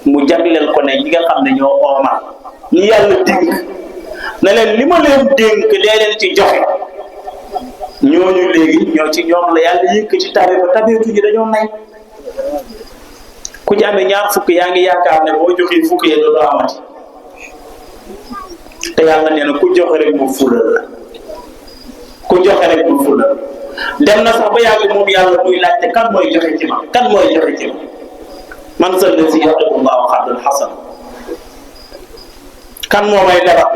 mu jagleel ko ne ñi nga xam ne ñoo oomal ñi yàlla dénk na leen li ma leen dénk dee leen ci joxe. ñooñu léegi ñoo ci ñoom la yàlla yëkk ci tabe ba tabeetuñu dañoo nay. ku ci amee ñaar fukk yaa ngi yaakaar ne boo joxee fukk yee doo amati te yàlla nee na ku joxe rek mu fulal la ku joxe rek mu fulal dem na sax ba yàgg moom yàlla muy laajte kan mooy joxe ci man kan mooy joxe ci man zal lazi yaqridu llaaha qardan hasanan kan moo may lebal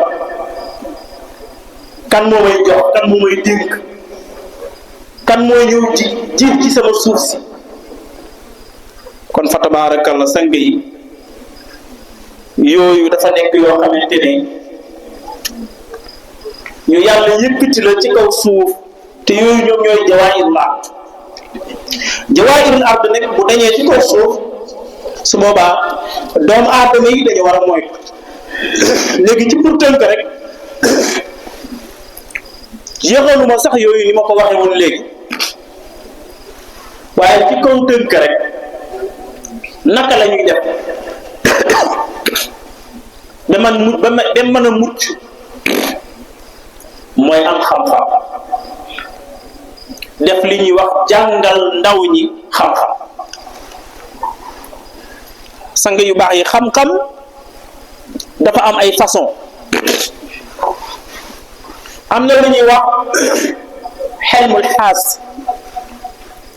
kan moo may jox kan moo may dénk kan mooy ñëw ji ci sama suuf si. kon fa tabaarakalla sang yi yooyu dafa nekk yoo xamante ne ñu yàlla yëkkati la ci kaw suuf te yooyu ñoom ñooy jawaahirul ard. jawaahirul ard nag bu dañee ci kaw suuf su boobaa doomu aadama yi dañu war a moytu. léegi ci pour tënk rek yëgaluma sax yooyu ni ma ko waxee woon léegi waaye ci kaw tënk rek naka la ñuy def ba mën a mucc mooy am xam-xam def li ñuy wax jàngal ndaw ñi xam-xam. sang yu baax yi xam-xam dafa am ay façon. am na lu ñuy wax xelmul xaas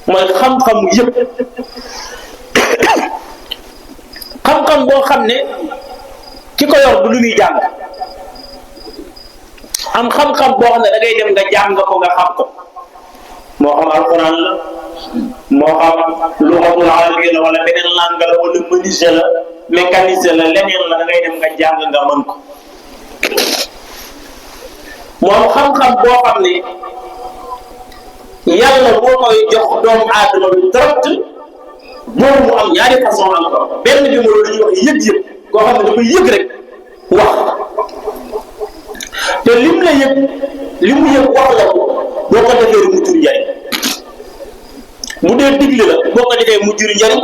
mooy xam-xam yëpp xam-xam boo xam ne ki ko yor du lu muy jàng. am xam-xam boo xam ne da ngay dem nga jàng ko nga xam ko moo xam alquran la moo xam luxatul arabiyya la wala beneen langue la wala menuisier la mécanicien la leneen la da ngay dem nga jàng nga mën ko. moom xam-xam boo xam ne yàlla boo koy jox doomu aadama bi direct boobu mu am ñaari façon encore benn bi mooy lu ñuy wax yëg-yëg koo xam ne dafa yëg rek wax te lim la yëg li mu yëg wax la ko boo ko defee mu jur njariñ bu dee digle la boo ko defee mu jur njariñ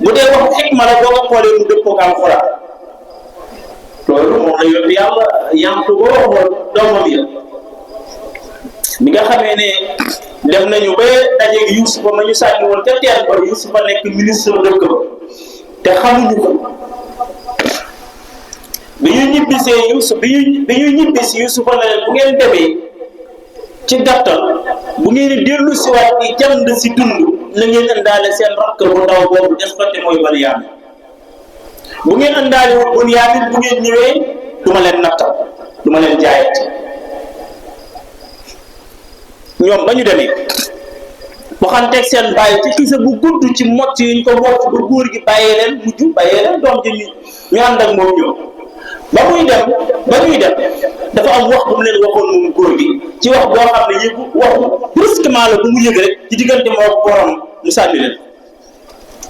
bu dee wax xikma la boo ko xoolee mu dëppoo ak alxuraan. loolu moom la yóbbu yàlla yàmtu boo waxoon doomam ya bi nga xamee ne def nañu ba dajeeg Yuusufa ma ñu sànni woon ca teen ba Yuusufa nekk ministre dëkk ba te xamuñu ko bi ñu ñibbisee Yuusufa na leen bu ngeen demee ci gàttal bu ngeen di dellu si waat di jànd si dund na ngeen indaale seen rakk bu ndaw boobu des fa te mooy Binyaamin bu ngeen indaale woon Binyaamin bu ngeen ñëwee du ma leen nattal du ma leen jaayati. ñoom ba ñu demee waxanteeg seen bàyyi ci xisa bu gudd ci mocc yi ñu ko mocc ba góor gi bàyyee leen doom ji ñu ànd ak moom ñëw ba ñuy dem dafa am wax bu mu leen waxoon moom góor gi ci wax boo xam ne yëgu waxu brusquement la bu mu yëg rek ci diggante moo borom mu sànni leen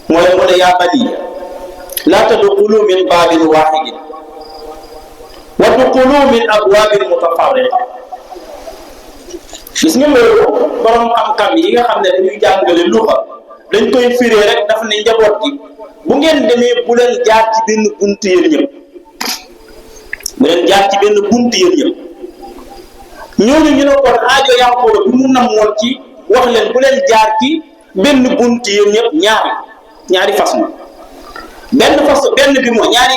mooy mu ne yaa banii laa tadxulu min baabin waahidin wa dxulu min abwaabin mutafarriqa. gis nga loolu borom xam-xam yi nga xam ne dañuy jàngale luxa dañ koy firee rek dafa ne njaboot gi bu ngeen demee bu leen jaar ci benn bunt yéen ñëpp ñooñu ñu ne kon aajo Yankooba bi mu namoon ci wax leen bu leen jaar ci benn bunt yéen ñëpp ñaari façon benn bi mooy ñaari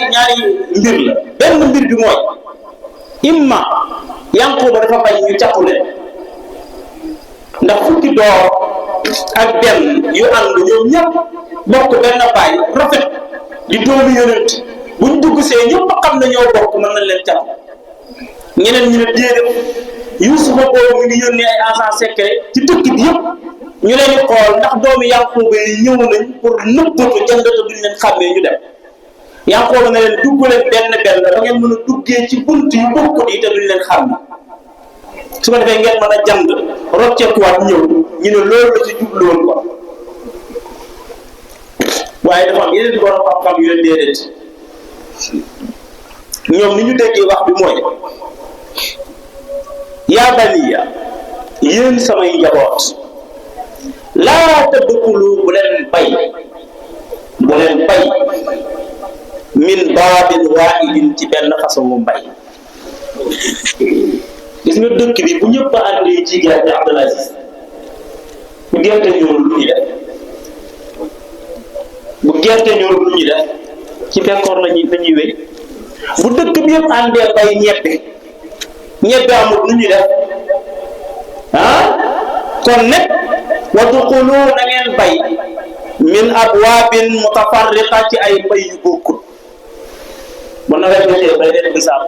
mbir la benn mbir bi mooy imma Yankooba dafa bañ ñu càqu leen ndax fukki door ak benn yu ànd ñoom ñëpp bokk benn baay rafet di doomu yonent buñ dugg see ñëpp xam na ñoo bokk mën nañ leen jàpp. ñeneen ñu ne déedéet Yuusufa boobu mi ngi yónnee ay agent secret ci dëkk bi yëpp ñu leen di xool ndax doomu Yankooba yi ñëw nañ pour nëbbatu jëndatu duñ leen xàmmee ñu dem Yankooba na leen dugg leen benn da ngeen mën a duggee ci bunt yu bokkut yi te duñ leen xàmmee. su ko defee ngeen mën a jàng rocceekuwaat ñëw ñu ne loolu la ci jubluwoon ko waaye dafa am yeneen borom xam-xam yu leen déedéet ñoom ni ñu déggee wax bi mooy yaa baniya yéen samay njaboot laa tadxulu bu leen bay abwaabin waahidin ci benn façon mu mbay. gis nga dëkk bi bu ñëpp a àndee ci gerte Abdul Aziz bu gerte ñorul lu ñuy def bu gerte ñorul lu ñuy def ci bekkoor lañuy wéy. bu dëkk bi yëpp àndee bay ñebbe amul lu ñuy def kon nag wadxulu na ngeen bay min abwaabin mutafarriqa ci ay bay yu bokkul. bu nawet bi xëy bay leen bisaab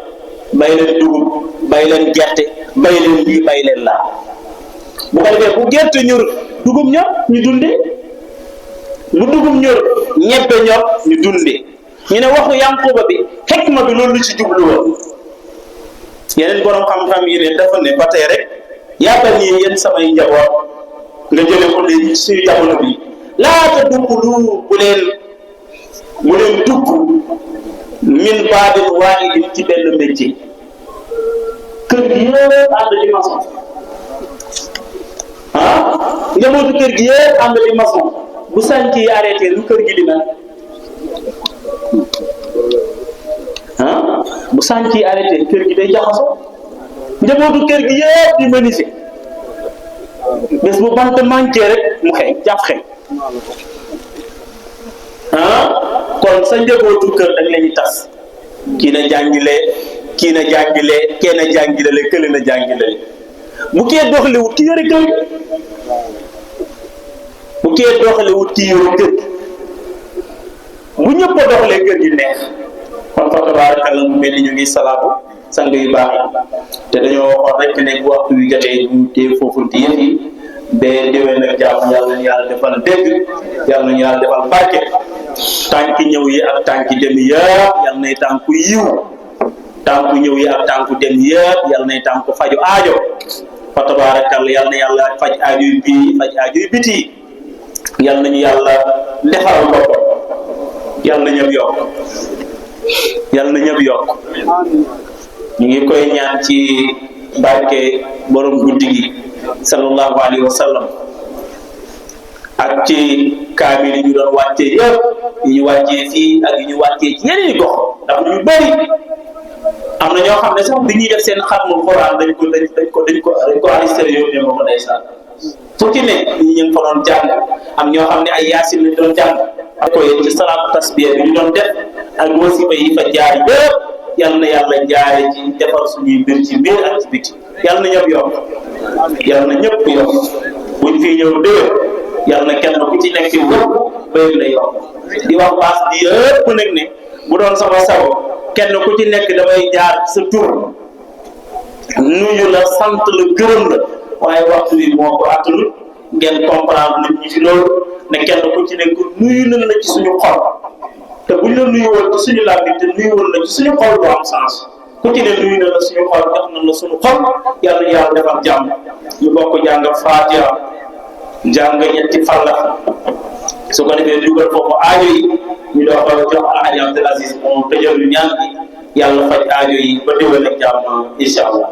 bay leen dugub bay leen gerte bay leen lii bay leen laa bu ko defee bu gerte ñor dugub ñor ñu dundee bu dugub ñor ñebbe ñor ñu dundee. ñu ne waxu Yanquba bi xikma bi loolu lu ci jublu woon. yeneen borom xam-xam yi ne dafa ne ba tey rek yaakaar ni yéen samay njaboot nga jële ko léegi suñu jamono bi laata duxulu bu leen dugg min baabin waahidin ci benn métier. kër gi yëpp ànd di maçon njabootu kër gi yëpp ànd di maçon bu sànc yi arrêté lu kër gi di mel. bu sànc yi arrêté kër gi day jaxasoo njabootu kër gi yëpp di menuisier bés bu bant manqué rek mu xëy jàpp xëy kon sa njabootu kër dañ leen di tas kii na jàngilee kii na jàngilee kee na jàngilee kële na jàngilee bu kee doxalewut ki yore kër bu kee doxalewut ki yore kër bu ñëpp a doxalee kër gi neex. kon fa tabarakallah mu mel ni ñu ngi salaatu sang yu baax yi te dañoo waxoon rek ne bu waxtu wi jotee ñu téye foofu di yëf yi ba déwén ak jàmm yàlla nañu yàlla defal dégg yàlla nañu yàlla defal barke tànki ñëw yi ak tànki dem yëpp yàlla nay tànku yiw tànku ñëw yi ak tànku dem yëpp yàlla nay tànku faju aajo fa tabarakallah yàlla na yàlla faj aajo yu bii faj aajo yu biti yàlla nañu yàlla defaral boppam yàlla na ñëpp yokk yàlla na ñëpp yokk ñu ngi koy ñaan ci barke borom guddi gi sallallahu alayhi wa sallam ak ci kaamil yi ñu doon wàccee yëpp yi ñu wàccee fii ak yi ñu wàccee ci yeneen i gox ndax ñu bëri am na ñoo xam ne sax bi ñuy def seen xatmul Quran dañ ko enregistré yónnee ma ko ndeysaan fu ci ne ñi ñu ngi fa doon jàng am ñoo xam ne ay yaasin lañ doon jàng ak koy ci salaatu tasbiya bi ñu doon def ak wasifa yi fa jaar yëpp yal na yàlla jaare ci defar suñuy mbir ci biir ak ci biti yal na ñëpp yokk yal na ñëpp yokk buñ fii ñëw déwén yal na kenn ku ci nekk yokk béyam la yokk di wax baas bi yëpp nag ne bu doon sama sago kenn ku ci nekk damay jaar sa tur nuyu la sant la gërëm la waaye waxtu bi moo ko attanut ngeen comprendre nañ ñi ci loolu ne kenn ku ci nekk nuyu nañ la ci suñu xol te buñ la nuyu woon ci suñu làmmiñ te nuyu woon la ci suñu xol du am sens ku ci ne nuyu na la suñu xol jox na la suñu xol yàlla na yàlla defal jàmm ñu bokk jàng Faatiha jàng ñetti Falaq su ko defee dugal foofu aajo yi ñu doon ko jox Alaaji Abdul Aziz moom tëjal ñu ñaan bi yàlla faj aajo yi ba déwén ak jàmm incha allah.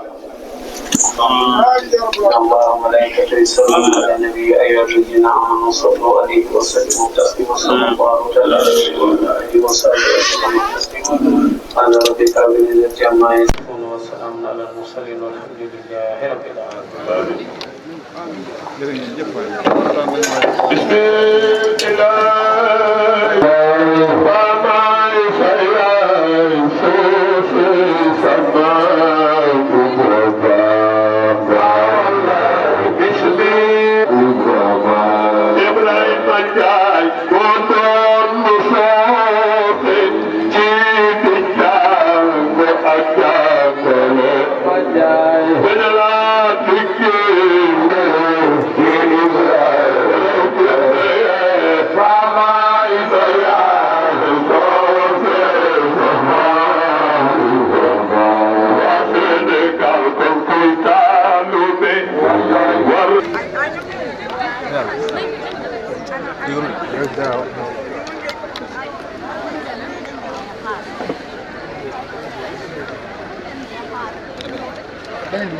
الله وملائكته يصلون على النبي ايها الذين امنوا صلوا عليه وسلموا تسليما صلى الله تعالى عليه وعلى اله وصحبه وسلم تسليما على ربك بالعزه عما يصفون وسلام على المرسلين والحمد لله رب العالمين. بسم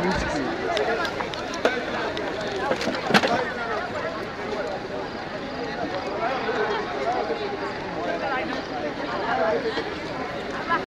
Music